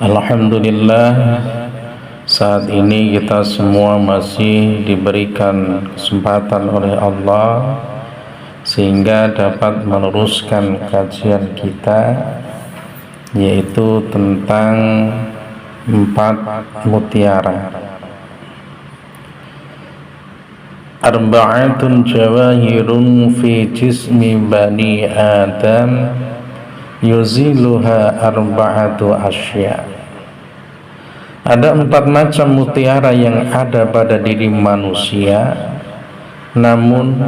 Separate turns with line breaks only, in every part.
Alhamdulillah, saat ini kita semua masih diberikan kesempatan oleh Allah sehingga dapat meneruskan kajian kita, yaitu tentang 4 mutiara. Arba'atun jawahirun fi jismi bani Adam yuziluha arba'atu asya. Ada 4 macam mutiara yang ada pada diri manusia, namun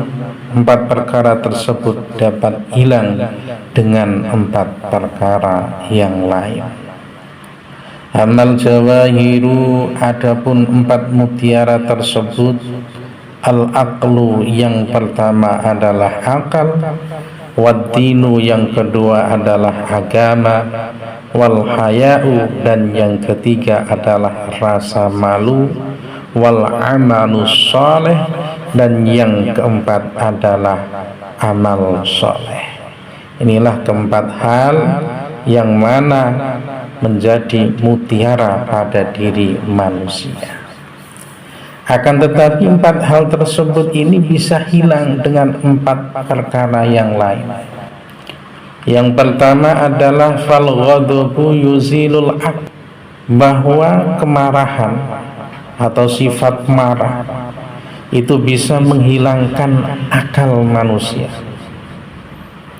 4 perkara tersebut dapat hilang dengan 4 perkara yang lain. Amal jawahiru, adapun 4 mutiara tersebut: al-aqlu, yang pertama adalah akal; wad-dinu, yang kedua adalah agama; wal haya'u, dan yang ketiga adalah rasa malu; wal amalus sholeh, dan yang keempat adalah amal soleh. Inilah keempat hal yang mana menjadi mutiara pada diri manusia. Akan tetapi 4 hal tersebut ini bisa hilang dengan 4 perkara yang lain. Yang pertama adalah fal ghadabu yuzilul aql, bahwa kemarahan atau sifat marah itu bisa menghilangkan akal manusia.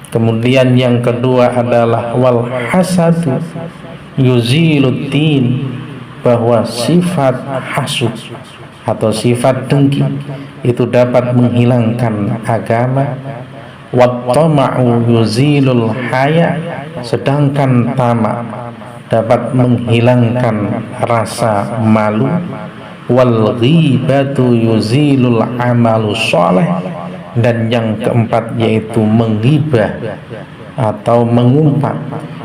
Kemudian yang kedua adalah wal hasadu yuzilud din, bahwa sifat hasud atau sifat dengki itu dapat menghilangkan agama. Wat-tama'u yuzilul haya, sedangkan tamak dapat menghilangkan rasa malu. Wal ghibatu yuzilul amalu sholeh, dan yang keempat yaitu menghibah atau mengumpat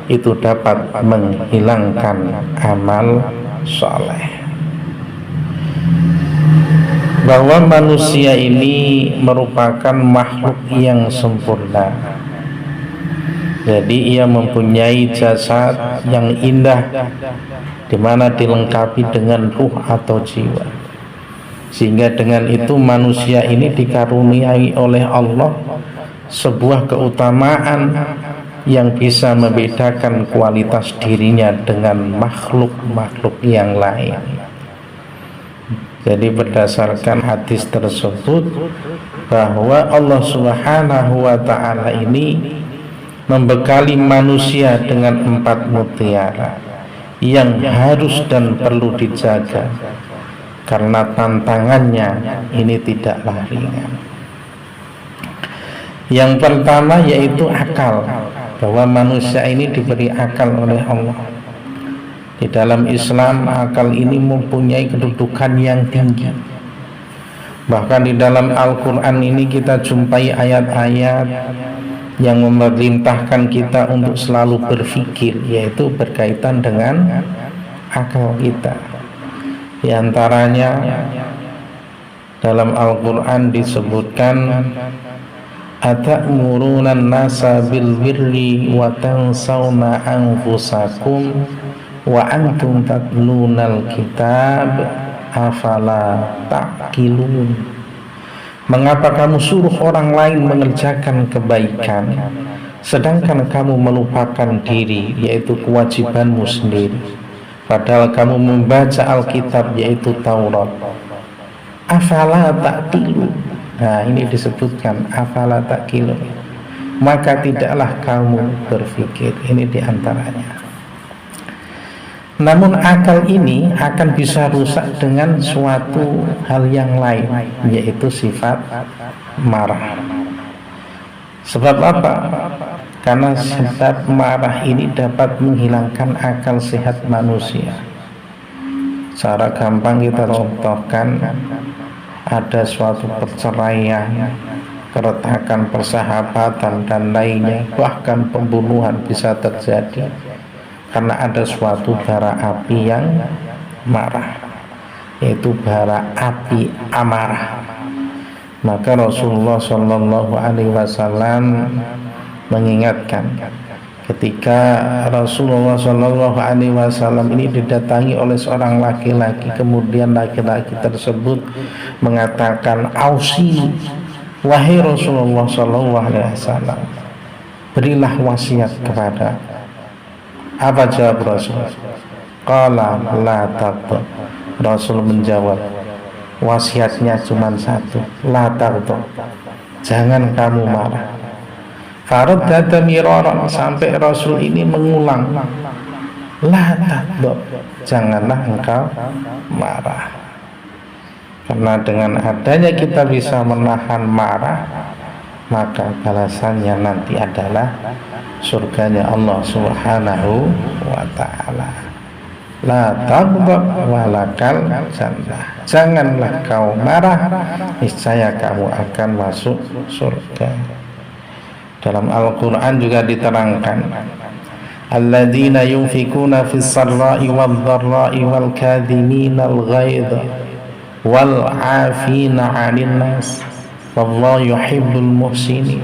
itu dapat menghilangkan amal sholeh. Bahwa manusia ini merupakan makhluk yang sempurna. Jadi ia mempunyai jasad yang indah, di mana dilengkapi dengan ruh atau jiwa. Sehingga dengan itu manusia ini dikaruniai oleh Allah sebuah keutamaan yang bisa membedakan kualitas dirinya dengan makhluk-makhluk yang lain. Jadi berdasarkan hadis tersebut, bahwa Allah Subhanahu wa ta'ala ini membekali manusia dengan 4 mutiara yang harus dan perlu dijaga, karena tantangannya ini tidaklah ringan. Yang pertama yaitu akal, bahwa manusia ini diberi akal oleh Allah. Di dalam Islam, akal ini mempunyai kedudukan yang tinggi. Bahkan di dalam Al-Quran ini kita jumpai ayat-ayat yang memerintahkan kita untuk selalu berpikir, yaitu berkaitan dengan akal kita. Di antaranya dalam Al-Quran disebutkan, ata'murunan nasa bil birri wa tansawna anfusakum wa antum tatlunal kitab afala ta'qilun. Mengapa kamu suruh orang lain mengerjakan kebaikan sedangkan kamu melupakan diri, yaitu kewajibanmu sendiri, padahal kamu membaca Alkitab, yaitu Taurat. Afala ta'qilun. Nah, ini disebutkan afala ta'qilun, maka tidaklah kamu berpikir. Ini diantaranya. Namun akal ini akan bisa rusak dengan suatu hal yang lain, yaitu sifat marah. Sebab apa? Karena sifat marah ini dapat menghilangkan akal sehat manusia. Secara gampang kita contohkan, ada suatu perceraian, keretakan persahabatan dan lainnya, bahkan pembunuhan bisa terjadi karena ada suatu bara api yang marah, yaitu bara api amarah. Maka Rasulullah Shallallahu Alaihi Wasallam mengingatkan, ketika Rasulullah SAW ini didatangi oleh seorang laki-laki, kemudian laki-laki tersebut mengatakan, "Ausi, wahai Rasulullah SAW, berilah wasiat kepada." Apa jawab Rasul? Qala la taghdab. Rasul menjawab, wasiatnya cuma satu, la taghdab, jangan kamu marah. Faraddada miraran, sampai Rasul ini mengulang, la taghdab, janganlah engkau marah. Karena dengan adanya kita bisa menahan marah, maka balasannya nanti adalah surganya Allah Subhanahu wa ta'ala. La taghdab walakal jannah, janganlah kau marah, niscaya kamu akan masuk surga. Dalam Al-Quran juga diterangkan, alladzina yunfikuna fis sarra'i wal dharra'i wal kadhimina al ghaidha wal 'afina 'anil nas wallahu yuhibbul muhsinin,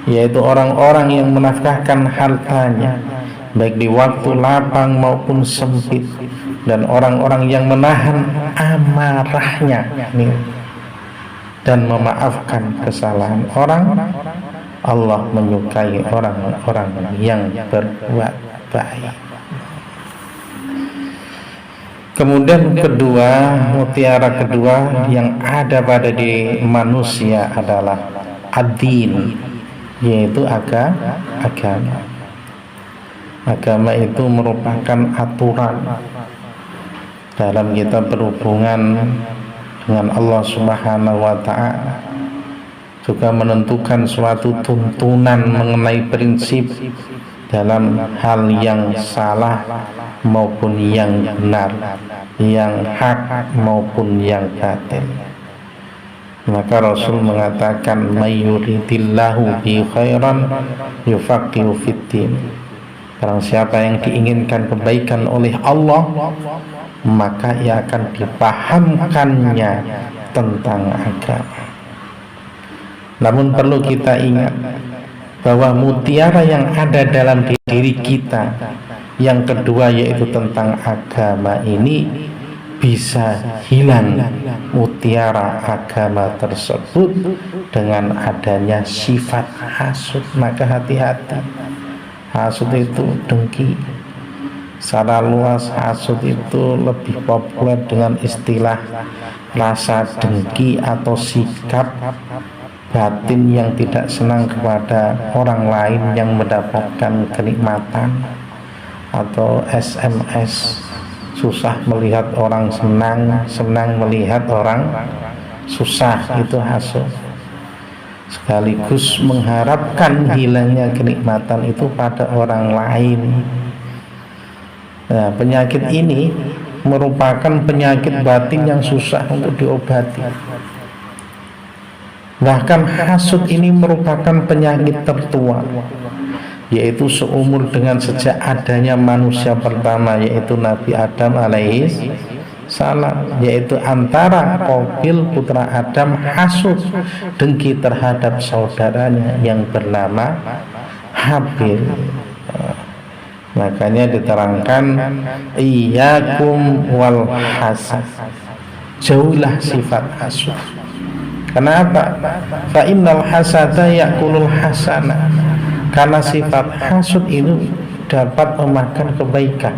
yaitu orang-orang yang menafkahkan hartanya baik di waktu lapang maupun sempit, dan orang-orang yang menahan amarahnya dan memaafkan kesalahan orang. Allah menyukai orang-orang yang berbuat baik. Kemudian kedua, mutiara kedua yang ada pada di manusia adalah ad-din, yaitu agama. Agama itu merupakan aturan dalam kita berhubungan dengan Allah Subhanahu wa ta'ala, juga menentukan suatu tuntunan mengenai prinsip dalam hal yang salah maupun yang benar, yang hak maupun yang batil. Maka Rasul mengatakan, may yuridillahu bi khairan yufaqihu fiddin, barang siapa yang diinginkan kebaikan oleh Allah, maka ia akan dipahamkannya tentang agama. Namun perlu kita ingat bahwa mutiara yang ada dalam diri kita yang kedua, yaitu tentang agama ini, bisa hilang mutiara agama tersebut dengan adanya sifat hasud. Maka hati-hati, hasud itu dengki. Secara luas hasud itu lebih populer dengan istilah rasa dengki atau sikap batin yang tidak senang kepada orang lain yang mendapatkan kenikmatan, atau SMS, susah melihat orang senang, senang melihat orang susah, itu hasud. Sekaligus mengharapkan hilangnya kenikmatan itu pada orang lain. Nah, penyakit ini merupakan penyakit batin yang susah untuk diobati. Bahkan hasud ini merupakan penyakit tertua, yaitu seumur dengan sejak adanya manusia pertama, yaitu Nabi Adam alaihi salam, yaitu antara Qabil putra Adam hasud, dengki terhadap saudaranya yang bernama Habil. Makanya diterangkan, iyyakum wal hasad, jauhilah sifat hasud. Kenapa? Fa innal hasada yakulul hasana, karena sifat hasud itu dapat memakan kebaikan.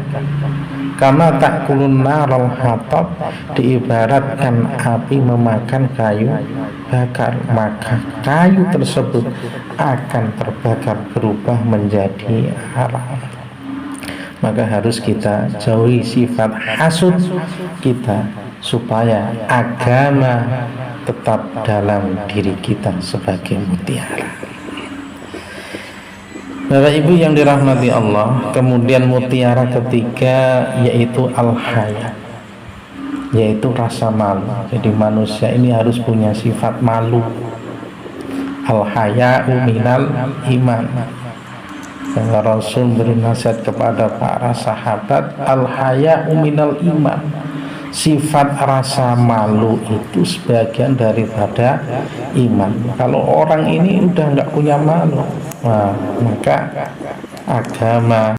Kama takulun naral hatab, diibaratkan api memakan kayu bakar, maka kayu tersebut akan terbakar berubah menjadi haram. Maka harus kita jauhi sifat hasud kita supaya agama tetap dalam diri kita sebagai mutiara. Bapak Ibu yang dirahmati Allah, kemudian mutiara ketiga yaitu al-haya, yaitu rasa malu. Jadi manusia ini harus punya sifat malu. Al-haya'u minal iman. Dan Rasul beri nasihat kepada para sahabat, al-haya'u minal iman, sifat rasa malu itu sebagian daripada iman. Kalau orang ini udah nggak punya malu, nah, maka agama